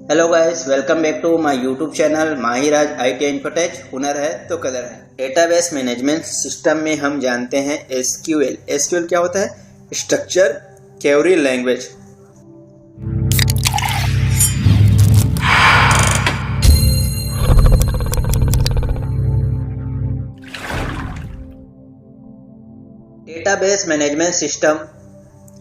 Hello guys, welcome back to my YouTube channel Mahiraj IT infotech. हुनर है तो कदर है। डेटाबेस मैनेजमेंट सिस्टम में हम जानते हैं एसक्यूएल। एसक्यूएल क्या होता है? Structure query language. Database management system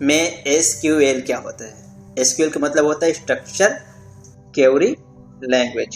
में एसक्यूएल क्या होता है? एसक्यूएल का मतलब होता है स्ट्रक्चर क्वेरी लैंग्वेज।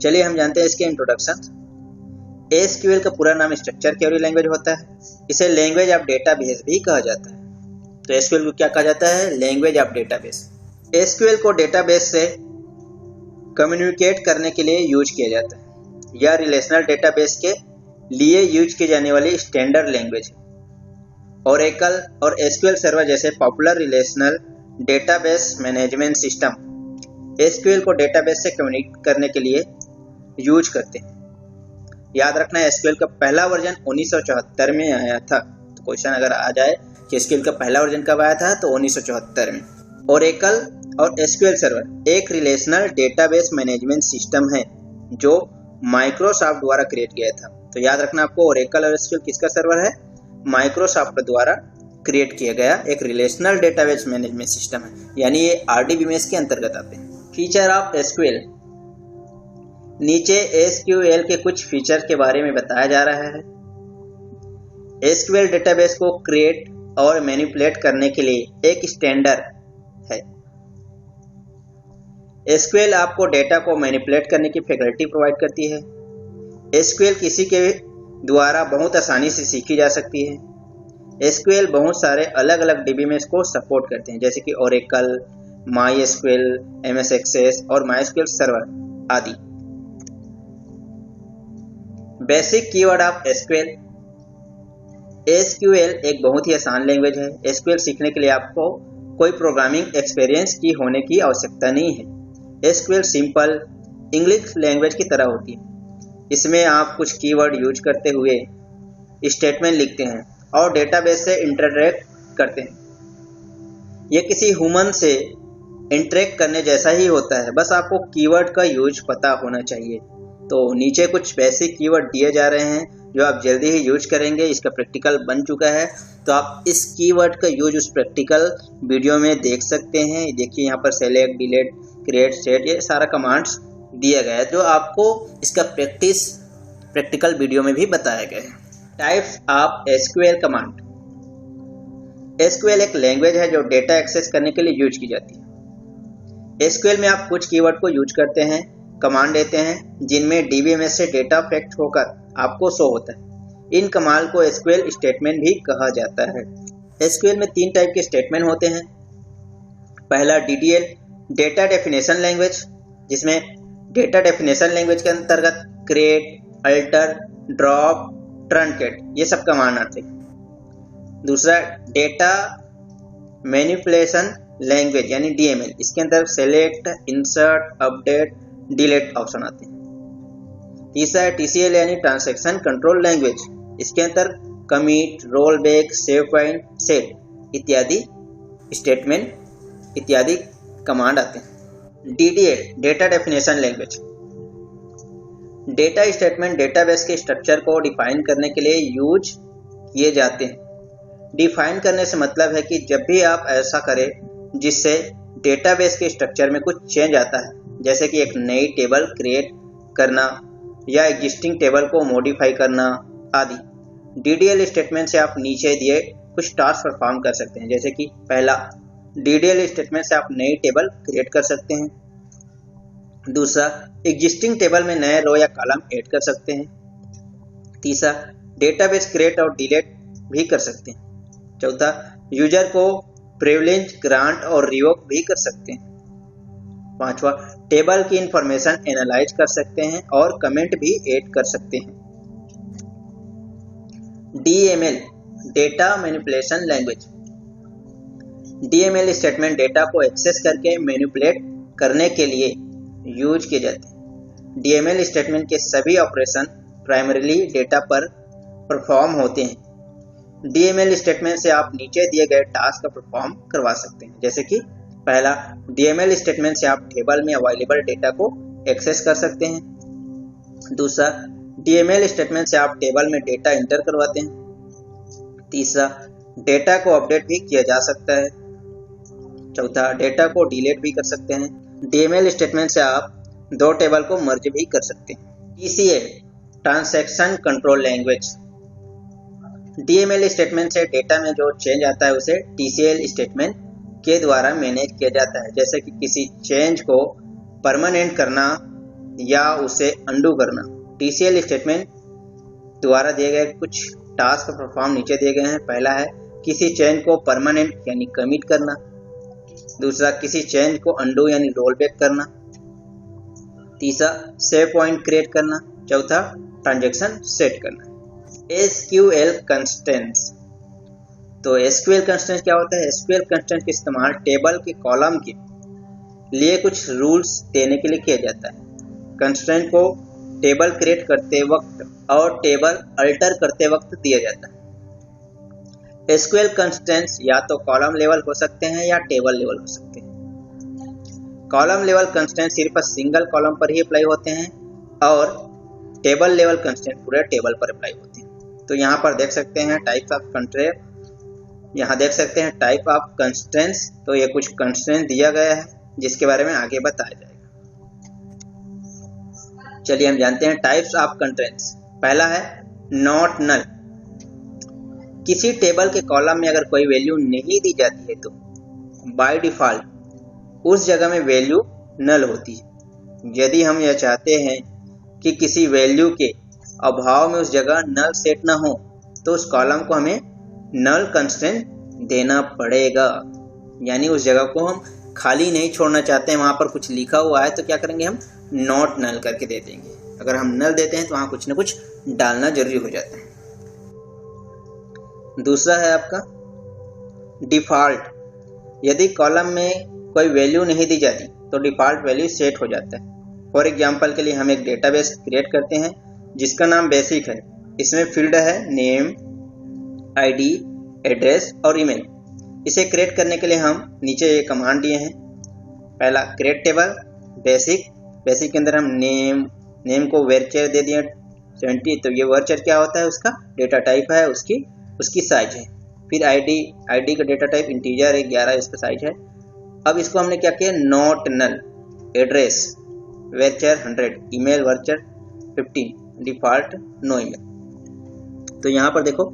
चलिए हम जानते हैं इसके इंट्रोडक्शन। एसक्यूएल का पूरा नाम स्ट्रक्चर क्वेरी लैंग्वेज होता है। इसे लैंग्वेज ऑफ डेटाबेस भी कहा जाता है। तो एसक्यूएल को क्या कहा जाता है? Language of database. एसक्यूएल को डेटाबेस से कम्युनिकेट करने के लिए यूज किया जाता है। यह रिलेशनल डेटाबेस के लिए यूज की जाने वाली स्टैंडर्ड लैंग्वेज है। ओरेकल और एसक्यूएल सर्वर जैसे popular relational database management system SQL को डेटाबेस से कम्युनिकेट करने के लिए यूज करते हैं। याद रखना, एसक्यूएल का पहला वर्जन 1974 में आया था। तो क्वेश्चन अगर आ जाए कि एसक्यूएल का पहला वर्जन कब आया था, तो 1974 में। ओरेकल और एसक्यूएल सर्वर एक रिलेशनल डेटाबेस मैनेजमेंट सिस्टम है जो माइक्रोसॉफ्ट द्वारा क्रिएट किया था। तो याद रखना आपको, ओरेकल और एसक्यूएल किसका सर्वर है? माइक्रोसॉफ्ट द्वारा क्रिएट किया गया एक रिलेशनल डेटाबेस मैनेजमेंट सिस्टम है, यानी ये आरडीबीएमएस के अंतर्गत आते हैं। Feature of SQL. नीचे एसक्यूएल के कुछ फीचर के बारे में बताया जा रहा है। एसक्यूएल डेटाबेस को क्रिएट और मैनिपुलेट करने के लिए एक स्टैंडर्ड है। एसक्यूएल आपको डेटा को मैनिपुलेट करने की फैकल्टी प्रोवाइड करती है। एसक्यूएल किसी के द्वारा बहुत आसानी से सीखी जा सकती है। एसक्यूएल बहुत सारे अलग अलग डीबीएमएस को सपोर्ट करते हैं, जैसे कि ओरेकल, माईएसक्यूएल, एमएस एक्सेस और माईएसक्यूएल सर्वर आदि। Basic keyword of SQL. SQL एक बहुत ही आसान लैंग्वेज है। एसक्यूएल सीखने के लिए आपको कोई प्रोग्रामिंग एक्सपीरियंस की होने की आवश्यकता नहीं है। एसक्यूएल सिंपल इंग्लिश लैंग्वेज की तरह होती है। इसमें आप कुछ कीवर्ड यूज करते हुए स्टेटमेंट लिखते हैं और डेटाबेस से इंटरैक्ट करते हैं। यह किसी ह्यूमन से इंटरेक्ट करने जैसा ही होता है, बस आपको कीवर्ड का यूज पता होना चाहिए। तो नीचे कुछ बेसिक कीवर्ड दिए जा रहे हैं जो आप जल्दी ही यूज करेंगे। इसका प्रैक्टिकल बन चुका है, तो आप इस कीवर्ड का यूज उस प्रैक्टिकल वीडियो में देख सकते हैं। देखिए यहाँ पर सेलेक्ट, डिलीट, क्रिएट, सेट, ये सारा कमांड्स दिया गया है जो आपको इसका प्रैक्टिकल वीडियो में भी बताया गया है। Types of SQL command. SQL एक लैंग्वेज है जो डेटा एक्सेस करने के लिए यूज की जाती है। एसक्यूएल में आप कुछ कीवर्ड को यूज करते हैं, कमांड देते हैं जिनमें डीबीएमएस से डेटा फैक्ट होकर आपको शो होता है। इन कमांड को एसक्यूएल स्टेटमेंट भी कहा जाता है। एसक्यूएल में 3 टाइप के स्टेटमेंट होते हैं। पहला डीडीएल, डेटा डेफिनेशन लैंग्वेज, जिसमें डेटा डेफिनेशन लैंग्वेज के अंतर्गत क्रिएट, अल्टर, ड्रॉप, ट्रंकेट ये सब कमांड आते हैं। दूसरा डेटा मैनिपुलेशन लैंग्वेज यानी डीएमएल, इसके अंदर select, insert, update, delete option आते हैं। तीसरा है टीसीएल यानी ट्रांजैक्शन कंट्रोल लैंग्वेज, इसके अंदर commit, roll back, save point, set इत्यादि स्टेटमेंट इत्यादि कमांड आते हैं। DDL data definition language, data statement database के स्ट्रक्चर को डिफाइन करने के लिए यूज किए जाते हैं। डिफाइन करने से मतलब है कि जब भी आप ऐसा करें जिससे डेटाबेस के स्ट्रक्चर में कुछ चेंज आता है, जैसे कि एक नई टेबल क्रिएट करना या एग्जिस्टिंग टेबल को मॉडिफाई करना आदि, डीडीएल स्टेटमेंट से आप नीचे दिए कुछ टास्क परफॉर्म कर सकते हैं। जैसे कि पहला, डीडीएल स्टेटमेंट से आप नई टेबल क्रिएट कर सकते हैं। दूसरा, एग्जिस्टिंग टेबल में नए रो या कॉलम ऐड कर सकते हैं। तीसरा, डेटाबेस क्रिएट और डिलीट भी कर सकते हैं। चौथा, यूजर को प्रिविलेज ग्रांट और रिवोक भी कर सकते हैं। पांचवा, टेबल की इंफॉर्मेशन एनालाइज कर सकते हैं और कमेंट भी ऐड कर सकते हैं। DML data manipulation language. DML statement data को एक्सेस करके मैनिपुलेट करने के लिए यूज किए जाते हैं। डीएमएल स्टेटमेंट के सभी ऑपरेशन प्राइमरीली डेटा पर परफॉर्म होते हैं। डीएमएल स्टेटमेंट से आप नीचे दिए गए टास्क का परफॉर्म करवा सकते हैं, जैसे कि पहला, DML स्टेटमेंट से आप टेबल में अवेलेबल डेटा को एक्सेस कर सकते हैं। दूसरा, DML स्टेटमेंट से आप टेबल में डेटा इंटर करवाते हैं। तीसरा, डेटा को अपडेट भी किया जा सकता है। चौथा, डेटा को डिलीट भी कर सकते हैं। DML स्टेटमेंट से आप दो टेबल को मर्ज भी कर सकते हैं। TCL transaction control language, DML statement से डेटा में जो चेंज आता है उसे TCL स्टेटमेंट के द्वारा मैनेज किया जाता है, जैसे कि किसी चेंज को परमानेंट करना या उसे अंडू करना। TCL स्टेटमेंट द्वारा दिए गए कुछ टास्क परफॉर्म नीचे दिए गए हैं। पहला है किसी चेंज को परमानेंट यानी कमिट करना। दूसरा, किसी चेंज को अंडू यानी रोल बैक करना। तीसरा, सेव पॉइंट क्रिएट करना। चौथा, ट्रांजैक्शन सेट करना। SQL कंस्ट्रेंट्स, तो SQL कंस्ट्रेंट्स क्या होता है? SQL कंस्ट्रेंट्स का इस्तेमाल टेबल के कॉलम के लिए कुछ रूल्स देने के लिए किया जाता है। कंस्ट्रेंट को टेबल क्रिएट करते वक्त और टेबल अल्टर करते वक्त दिया जाता है। SQL कंस्ट्रेंट्स या तो कॉलम लेवल हो सकते हैं या टेबल लेवल हो सकते हैं। कॉलम लेवल कंस्ट्रेंट सिर्फ सिंगल कॉलम पर ही अप्लाई होते हैं और टेबल लेवल कंस्ट्रेंट पूरे टेबल पर अप्लाई होते हैं। तो यहाँ पर देख सकते हैं टाइप्स ऑफ कंस्ट्रेंट, यहाँ देख सकते हैं टाइप ऑफ कंस्ट्रेंट्स। तो ये कुछ कंस्ट्रेंट दिया गया है जिसके बारे में आगे बताया जाएगा। चलिए हम जानते हैं टाइप्स ऑफ कंस्ट्रेंट्स। पहला है नॉट नल। किसी टेबल के कॉलम में अगर कोई वैल्यू नहीं दी जाती है तो बाय डिफॉल्ट उस जगह में वैल्यू नल होती है। यदि हम यह चाहते हैं कि किसी वैल्यू के अभाव में उस जगह नल सेट ना हो तो उस कॉलम को हमें नल कंस्ट्रेंट देना पड़ेगा। यानी उस जगह को हम खाली नहीं छोड़ना चाहते हैं, वहाँ पर कुछ लिखा हुआ है तो क्या करेंगे, हम नॉट नल करके दे देंगे। अगर हम नल देते हैं तो वहाँ कुछ ना कुछ डालना जरूरी हो जाता है। दूसरा है आपका डिफ़ॉल्ट। यदि कॉलम में कोई वैल्यू नहीं दी जाती तो डिफ़ॉल्ट वैल्यू सेट हो जाता है। फॉर एग्जांपल के लिए हम एक डेटाबेस क्रिएट करते हैं जिसका नाम बेसिक है। इसमें फील्ड है नेम, आईडी, एड्रेस और ईमेल। इसे क्रिएट करने के लिए हम नीचे ये कमांड दिए हैं। पहला, क्रिएट टेबल बेसिक। बेसिक के अंदर हम नेम को वर्चर दे दिए 70। तो ये वर्चर क्या होता है, उसका डेटा टाइप है, उसकी साइज है। फिर आईडी का डेटा टाइप इंटीजर है 11, इसका साइज है। अब इसको हमने क्या किया, not null. Address varchar 100, email varchar 15, default no email. तो यहाँ पर देखो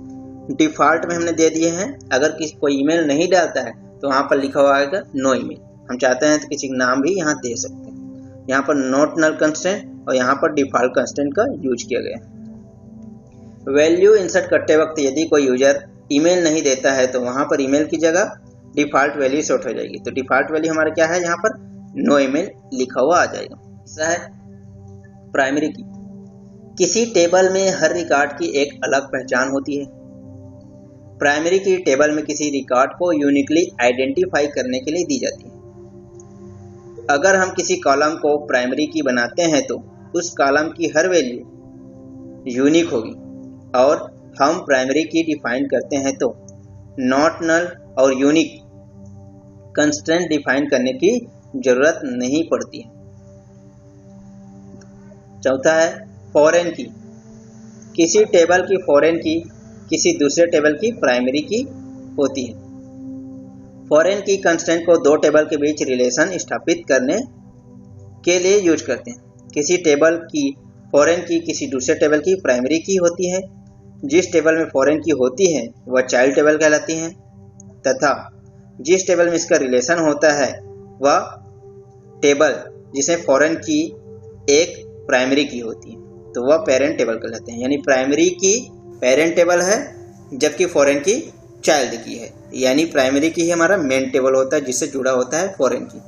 डिफॉल्ट में हमने दे दिए हैं। अगर कोई ईमेल नहीं डालता है तो वहाँ पर लिखा हुआ आएगा नो ईमेल। हम चाहते हैं तो किसी का नाम भी यहाँ दे सकते हैं। यहाँ पर नॉट नल कंस्ट्रेंट और यहाँ पर डिफॉल्ट कंस्ट्रेंट का यूज किया गया है। वैल्यू इंसर्ट करते वक्त यदि कोई यूजर ईमेल नहीं देता है तो वहाँ पर ईमेल की जगह डिफॉल्ट वैल्यू सेट हो जाएगी। तो डिफॉल्ट वैल्यू हमारा क्या है, यहाँ पर नो ईमेल लिखा हुआ आ जाएगा। तीसरा है प्राइमरी की। किसी टेबल में हर रिकॉर्ड की एक अलग पहचान होती है। प्राइमरी की टेबल में किसी रिकॉर्ड को यूनिकली आइडेंटिफाई करने के लिए दी जाती है। अगर हम किसी कॉलम को प्राइमरी की बनाते हैं तो उस कॉलम की हर वैल्यू यूनिक होगी और हम प्राइमरी की डिफाइन करते हैं तो नॉट नल और यूनिक कंस्ट्रेंट डिफाइन करने की जरूरत नहीं पड़ती है। चौथा है फॉरेन की। किसी टेबल की फॉरेन की किसी दूसरे टेबल की प्राइमरी की होती है। फॉरेन की कंस्ट्रेंट को दो टेबल के बीच रिलेशन स्थापित करने के लिए यूज करते हैं। किसी टेबल की फॉरेन की किसी दूसरे टेबल की प्राइमरी की होती है। जिस टेबल में फॉरेन की होती है वह चाइल्ड टेबल कहलाती है तथा जिस टेबल में इसका रिलेशन होता है वह टेबल जिसे फॉरेन की एक प्राइमरी की होती है तो वह पेरेंट टेबल कहलाते हैं। यानी प्राइमरी की पेरेंट टेबल है जबकि फॉरेन की चाइल्ड की है। यानी प्राइमरी की ही हमारा मेन टेबल होता है जिससे जुड़ा होता है फॉरेन की।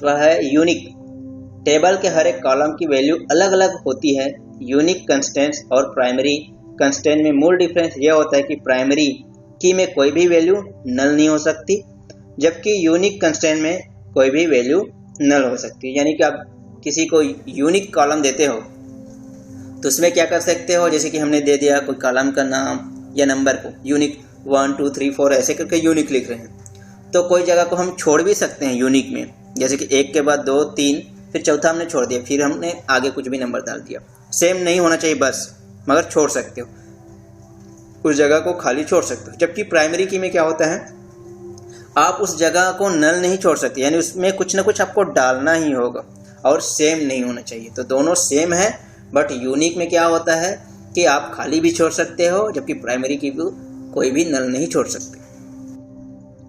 वह है यूनिक। टेबल के हर एक कॉलम की वैल्यू अलग अलग होती है। यूनिक कंस्ट्रेंट्स और प्राइमरी कंस्ट्रेंट में मूल डिफरेंस यह होता है कि प्राइमरी की में कोई भी वैल्यू नल नहीं हो सकती जबकि यूनिक कंस्ट्रेंट में कोई भी वैल्यू नल हो सकती है। यानी कि आप किसी को यूनिक कॉलम देते हो तो उसमें क्या कर सकते हो, जैसे कि हमने दे दिया कोई कॉलम का नाम या नंबर को यूनिक 1 2 3 4 ऐसे करके यूनिक लिख रहे हैं तो कोई जगह को हम छोड़ भी सकते हैं यूनिक में, जैसे कि 1 के बाद 2, 3, फिर चौथा हमने छोड़ दिया, फिर हमने आगे कुछ भी नंबर डाल दिया। सेम नहीं होना चाहिए बस, मगर छोड़ सकते हो, उस जगह को खाली छोड़ सकते हो। जबकि प्राइमरी की में क्या होता है, आप उस जगह को नल नहीं छोड़ सकते, यानी उसमें कुछ ना कुछ आपको डालना ही होगा और सेम नहीं होना चाहिए। तो दोनों सेम है, बट यूनिक में क्या होता है कि आप खाली भी छोड़ सकते हो, जबकि प्राइमरी की भी कोई भी नल नहीं छोड़ सकते।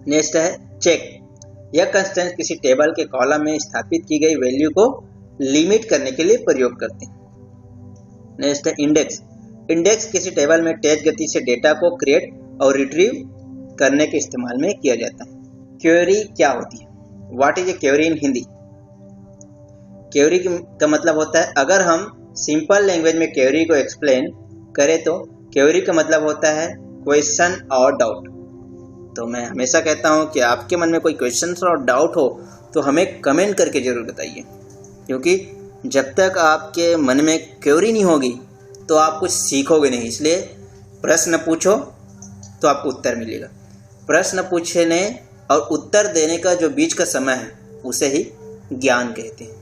नेक्स्ट है चेक। यह कंस्ट्रेंट किसी टेबल के कॉलम में स्थापित की गई वैल्यू को लिमिट करने के लिए प्रयोग करते हैं। नेक्स्ट है इंडेक्स। इंडेक्स किसी टेबल में तेज गति से डेटा को क्रिएट और रिट्रीव करने के इस्तेमाल में किया जाता है। क्वेरी क्या होती है? What is a query in Hindi? Query का मतलब होता है, अगर हम सिंपल लैंग्वेज में क्वेरी को एक्सप्लेन करें तो क्वेरी का मतलब होता है क्वेश्चन और डाउट। तो मैं हमेशा कहता हूं कि आपके मन में कोई क्वेश्चन और डाउट हो तो हमें कमेंट करके जरूर बताइए, क्योंकि जब तक आपके मन में क्वेरी नहीं होगी तो आप कुछ सीखोगे नहीं। इसलिए प्रश्न पूछो तो आपको उत्तर मिलेगा। प्रश्न पूछने और उत्तर देने का जो बीच का समय है उसे ही ज्ञान कहते हैं।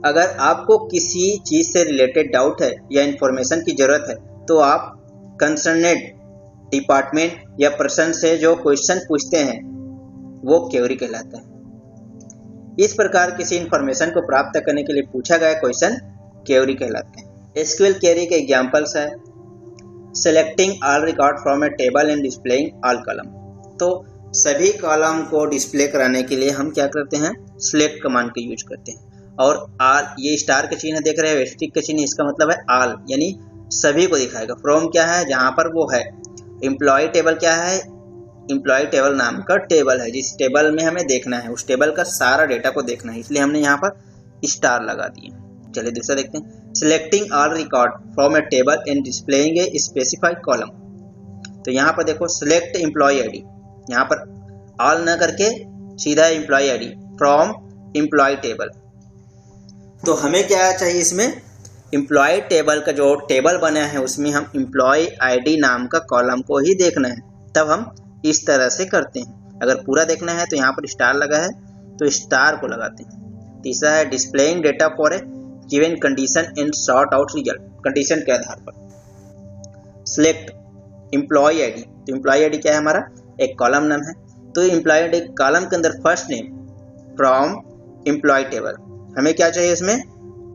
अगर आपको किसी चीज़ से रिलेटेड डाउट है या इंफॉर्मेशन की ज़रूरत है तो आप कंसर्नेड डिपार्टमेंट या पर्सन से जो क्वेश्चन पूछते हैं वो क्वेरी कहलाता है। इस प्रकार किसी इंफॉर्मेशन को प्राप्त करने के लिए पूछा गया क्वेश्चन क्वेरी कहलाते हैं। एसक्यूएल क्वेरी के एग्जांपल्स है selecting all record from A table and displaying all column. तो सभी कॉलम को डिस्प्ले कराने के लिए हम क्या करते हैं, सिलेक्ट कमांड का यूज करते हैं। और ऑल, ये स्टार का चिन्ह देख रहे हैं, वेस्टिक का चिन्ह, इसका मतलब है ऑल, यानी सभी को दिखाएगा। फ्रॉम क्या है, जहां पर वो है। एम्प्लॉय टेबल क्या है, एम्प्लॉय टेबल नाम का टेबल है, जिस टेबल में हमें देखना है, उस टेबल का सारा डेटा को देखना है, इसलिए हमने यहाँ पर स्टार लगा दिए। चलिए दूसरा देखते हैं, selecting all record from A table and displaying a specified column. तो यहाँ पर देखो सिलेक्ट एम्प्लॉय आईडी, यहाँ पर ऑल न करके सीधा employee ID from employee table. तो हमें क्या चाहिए इसमें, एम्प्लॉय टेबल का जो टेबल बना है उसमें हम एम्प्लॉय आईडी नाम का कॉलम को ही देखना है, तब हम इस तरह से करते हैं। अगर पूरा देखना है तो यहाँ पर स्टार लगा है तो स्टार को लगाते हैं। तीसरा है displaying data for a given condition and sort out result, condition के आधार पर। सिलेक्ट एम्प्लॉय आईडी, तो एम्प्लॉय आईडी क्या है, हमारा एक कॉलम नाम है। तो एम्प्लॉय आईडी कॉलम के अंदर first name from employee table, हमें क्या चाहिए इसमें,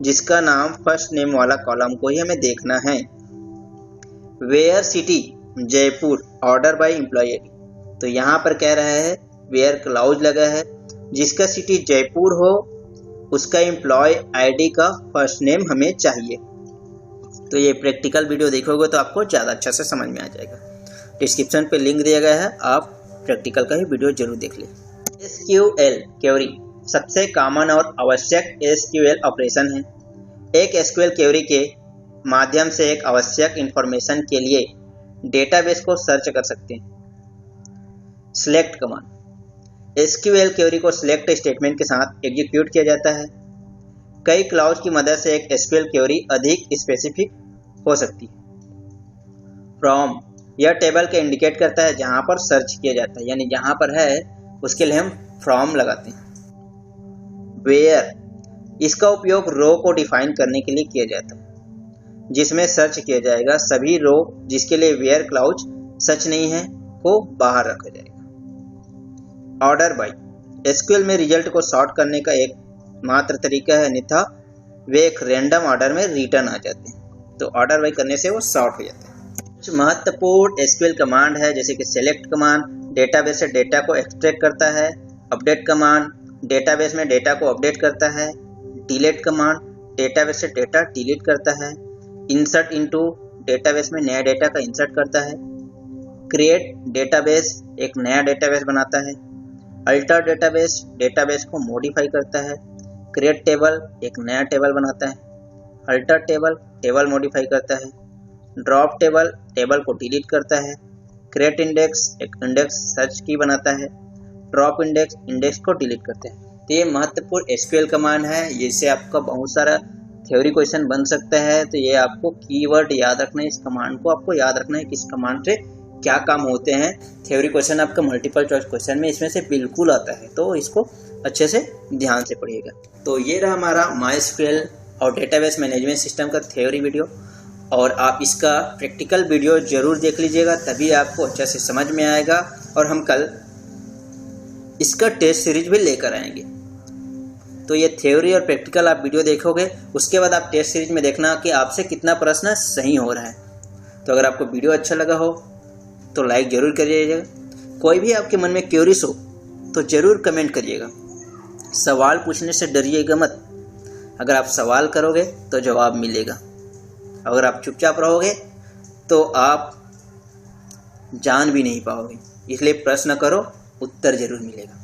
जिसका नाम फर्स्ट नेम वाला कॉलम को ही हमें देखना है। Where city Jaipur order by employee ID, तो यहाँ पर कह रहा है वेयर क्लाउज लगा है, जिसका सिटी जयपुर हो उसका एम्प्लॉय आईडी का फर्स्ट नेम हमें चाहिए। तो ये प्रैक्टिकल वीडियो देखोगे तो आपको ज़्यादा अच्छा से समझ में आ जाएगा। डिस्क्रिप्शन पे लिंक दिया गया है, आप प्रैक्टिकल का ही वीडियो जरूर देख लें। एसक्यूएल क्वेरी सबसे कॉमन और आवश्यक एसक्यूएल ऑपरेशन है। एक एसक्यूएल क्वेरी के माध्यम से एक आवश्यक इंफॉर्मेशन के लिए डेटाबेस को सर्च कर सकते हैं। सिलेक्ट कमांड, एसक्यूएल क्वेरी को सिलेक्ट स्टेटमेंट के साथ एग्जीक्यूट किया जाता है। कई क्लाउज की मदद से एक एसक्यूएल क्वेरी अधिक स्पेसिफिक हो सकती है। फ्रॉम, यह टेबल के इंडिकेट करता है जहां पर सर्च किया जाता है, यानी जहां पर है उसके लिए हम फ्रॉम लगाते हैं। वेयर, इसका उपयोग रो को डिफाइन करने के लिए किया जाता है, जिसमें सर्च किया जाएगा। सभी रो जिसके लिए वेयर क्लाउज सच नहीं है को बाहर रखा जाएगा। ऑर्डर बाय, एसक्यूएल में रिजल्ट को सॉर्ट करने का एक मात्र तरीका है, अन्यथा वे एक रैंडम ऑर्डर में रिटर्न आ जाते हैं। तो ऑर्डर बाय करने से वो सॉर्ट हो जाते हैं। कुछ महत्वपूर्ण एसक्यूएल कमांड है, जैसे कि सेलेक्ट कमांड डेटाबेस से डेटा को एक्सट्रैक्ट करता है। अपडेट कमांड डेटाबेस में डेटा को अपडेट करता है। डिलीट कमांड डेटाबेस से डेटा डिलीट करता है। इंसर्ट इनटू डेटाबेस में नया डेटा का इंसर्ट करता है। क्रिएट डेटाबेस एक नया डेटाबेस बनाता है। अल्टर डेटाबेस डेटाबेस को मॉडिफाई करता है। क्रिएट टेबल एक नया टेबल बनाता है। अल्टर टेबल टेबल मॉडिफाई करता है। ड्रॉप टेबल टेबल को डिलीट करता है। क्रिएट इंडेक्स एक इंडेक्स सर्च की बनाता है। ड्रॉप इंडेक्स इंडेक्स को डिलीट करता है। तो ये महत्वपूर्ण एसक्यूएल कमांड है, जिससे आपका बहुत सारा थ्योरी क्वेश्चन बन सकता है। तो ये आपको कीवर्ड याद रखना है, इस कमांड को आपको याद रखना है, किस कमांड से क्या काम होते हैं। थ्योरी क्वेश्चन आपका मल्टीपल चॉइस क्वेश्चन में इसमें से बिल्कुल आता है, तो इसको अच्छे से ध्यान से पढ़िएगा। तो ये रहा हमारा MySQL और डेटाबेस मैनेजमेंट सिस्टम का थ्योरी वीडियो, और आप इसका प्रैक्टिकल वीडियो ज़रूर देख लीजिएगा, तभी आपको अच्छे से समझ में आएगा। और हम कल इसका टेस्ट सीरीज भी लेकर आएंगे। तो ये थ्योरी और प्रैक्टिकल आप वीडियो देखोगे, उसके बाद आप टेस्ट सीरीज में देखना कि आपसे कितना प्रश्न सही हो रहा है। तो अगर आपको वीडियो अच्छा लगा हो तो लाइक ज़रूर करिएगा। कोई भी आपके मन में क्यूरीज हो तो ज़रूर कमेंट करिएगा। सवाल पूछने से डरिएगा मत। अगर आप सवाल करोगे तो जवाब मिलेगा। अगर आप चुपचाप रहोगे तो आप जान भी नहीं पाओगे। इसलिए प्रश्न करो, उत्तर जरूर मिलेगा।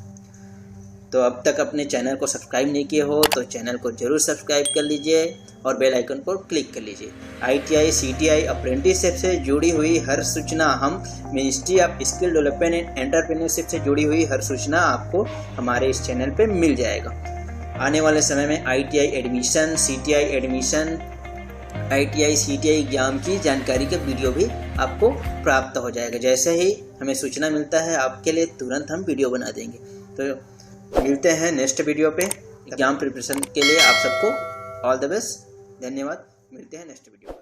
तो अब तक अपने चैनल को सब्सक्राइब नहीं किए हो तो चैनल को जरूर सब्सक्राइब कर लीजिए और बेल आइकन पर क्लिक कर लीजिए। ITI CTI अप्रेंटिसशिप से जुड़ी हुई हर सूचना, हम ministry of skill development and entrepreneurship से जुड़ी हुई हर सूचना आपको हमारे इस चैनल पे मिल जाएगा। आने वाले समय में ITI admission, CTI admission, ITI CTI exam की जानकारी का वीडियो भी आपको प्राप्त हो जाएगा। जैसे ही हमें सूचना मिलता है आपके लिए तुरंत हम वीडियो बना देंगे। तो मिलते हैं नेक्स्ट वीडियो पे। एग्जाम प्रिपरेशन के लिए आप सबको ऑल द बेस्ट। धन्यवाद। मिलते हैं नेक्स्ट वीडियो।